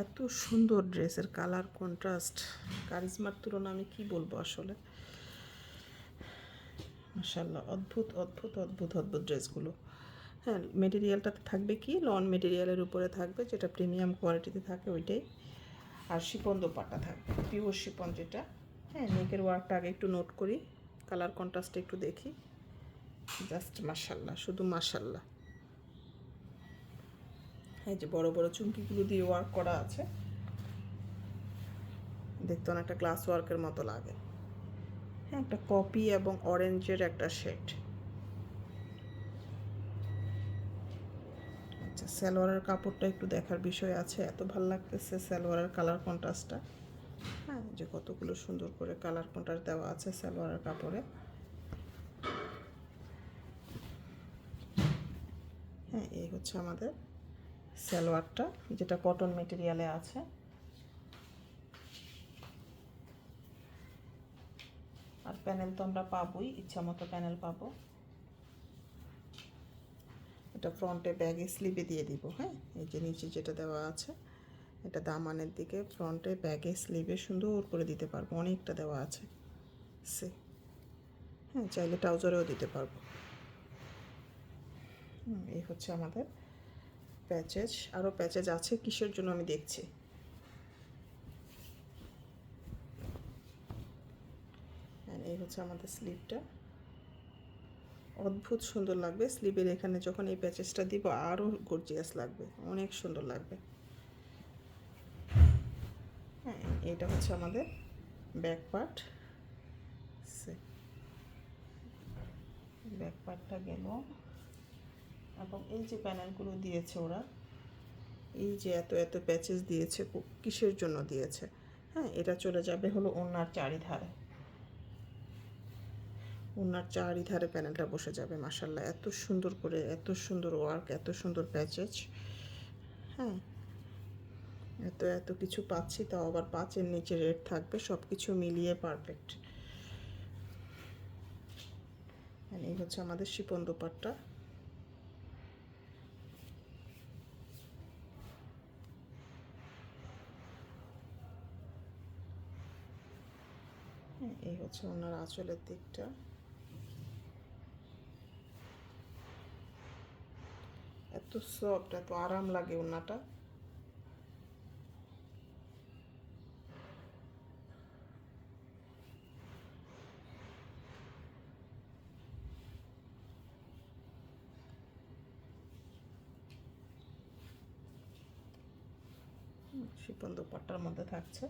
এত সুন্দর ড্রেসের কালার কন্ট্রাস্ট, কারিজমার তুলনা আমি কি বলবো আসলে। মাশাআল্লাহ, অদ্ভুত অদ্ভুত অদ্ভুত অদ্ভুত ড্রেসগুলো। হ্যাঁ, মেটেরিয়ালটাতে থাকবে কি লন মেটেরিয়ালের উপরে থাকবে, যেটা প্রিমিয়াম কোয়ালিটিতে থাকে ওইটাই। আর শিপন দোপাট্টা থাকবে, পিওর শিপন যেটা। হ্যাঁ, নেকের ওয়ার্কটা আগে একটু নোট করি, কালার কন্ট্রাস্টটা একটু দেখি। জাস্ট মাশাআল্লাহ, শুধু মাশাআল্লাহ। এই যে বড় বড় চুমকিগুলো দিয়ে ওয়ার্ক করা আছে, দেখতে অনেকটা গ্লাস ওয়ার্কের মতো লাগে। হ্যাঁ, একটা কপি এবং অরেঞ্জের একটা শেড। আচ্ছা, সালোয়ারের কাপড়টা একটু দেখার বিষয় আছে, এত ভালো লাগতেছে সালোয়ারের কালার কন্ট্রাস্টটা। হ্যাঁ, যে কতগুলো সুন্দর করে কালার কন্ট্রাস্ট দেওয়া আছে সালোয়ারের কাপড়ে। হ্যাঁ, এই হচ্ছে আমাদের সালোয়ারটা, যেটা কটন মেটেরিয়ালে আছে। আর প্যানেল তো আমরা পাবোই, ইচ্ছা মতো প্যানেল পাবো। এটা ফ্রন্টে ব্যাগে স্লিপে দিয়ে দিব। হ্যাঁ, এই যে নিচে যেটা দেওয়া আছে, এটা দামানের দিকে ফ্রন্টে ব্যাগে স্লিভে সুন্দর করে দিতে পারবো, অনেকটা দেওয়া আছে সে। হ্যাঁ, চাইলে ট্রাউজারেও দিতে পারবো। এই হচ্ছে আমাদের প্যাচেজ। আরও প্যাচেজ আছে, কিসের জন্য আমি দেখছি। হ্যাঁ, এই হচ্ছে আমাদের স্লিভটা, অদ্ভুত সুন্দর লাগবে। স্লিভের এখানে যখন এই প্যাচেসটা দিব আরও গর্জিয়াস লাগবে, অনেক সুন্দর লাগবে। হ্যাঁ, এটা হচ্ছে আমাদের ব্যাক পার্ট। ব্যাক পার্টটা গেল, এবং এই যে প্যানেলগুলো দিয়েছে ওরা, এই যে এত এত প্যাচেস দিয়েছে, কিসের জন্য দিয়েছে। হ্যাঁ, এটা চলে যাবে হলো ওনার চারিধারে, ওনার চারিধারে প্যানেলটা বসে যাবে। মাশাআল্লাহ, এত সুন্দর করে, এত সুন্দর ওয়ার্ক, এত সুন্দর প্যাচেজ। হ্যাঁ, এত এত কিছু পাচ্ছি, তাও আবার 5-এর নিচে রেট থাকবে, সব কিছু মিলিয়ে পারফেক্ট। এই হচ্ছে আমাদের শিপন দোপাট্টা। এই হচ্ছে ওনার আঁচলের দিকটা। এত সফট, এত আরাম লাগে ওনাটা। শিপন দোপাট্টার মধ্যে থাকছে।